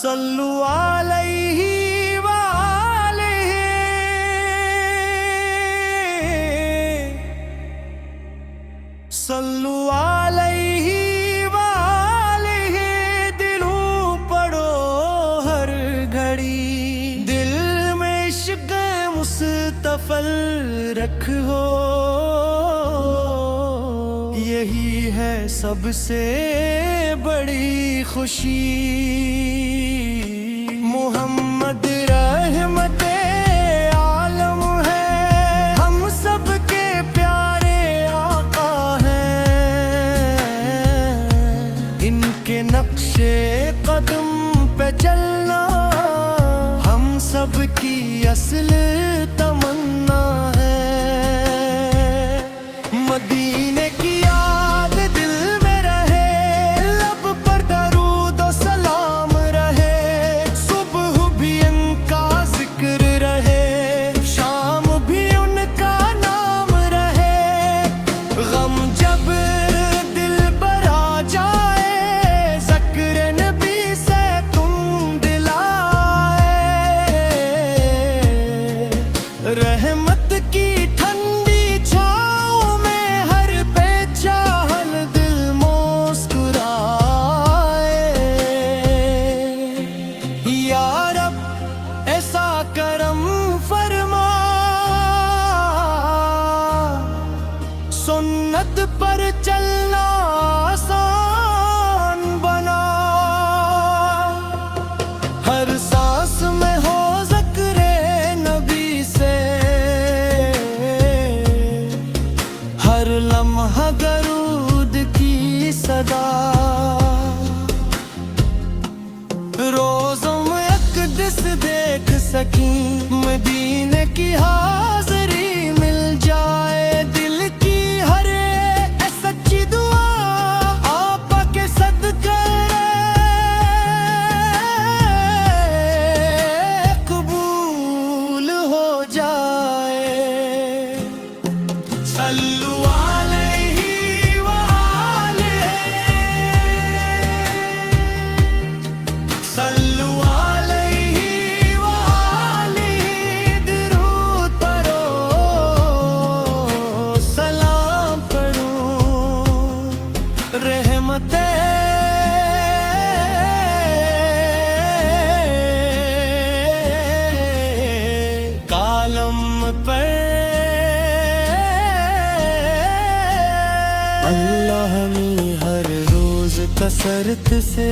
صلو علیہ وآلہ صلو علیہ وآلہ دلوں پڑھو ہر گھڑی دل میں عشق مصطفی رکھو یہی ہے سب سے بڑی خوشی محمد رحمت عالم ہے ہم سب کے پیارے آقا ہیں ان کے نقش قدم پہ چلنا ہم سب کی اصل تمنا ہے مدینے کی یاد دل میں رہے لب پر درود و سلام رہے صبح بھی ان کا ذکر رہے شام بھی ان کا نام رہے غم جب دل پر آ جائے ذکر نبی سے تم دلائے رحمت کی ٹھنڈی چھاؤں میں ہر بے چاہل دل مسکرائے یا رب ایسا کرم فرما سنت پر چلنا آسان بنا ہر سانس میں ہو ذکر نبی سے ہر لمحہ درود کی صدا روزوں میں اقدس دیکھ سکیں مدینے کی حاضری مل جائے دل کی ہر سچی دعا آپا کے صدقے قبول ہو جائے صلو علیہ وآلہ صلو علیہ وآلہ درود پڑھو سلام پڑھو رحمت کالم پر اللہ ہمیں ہر روز کثرت سے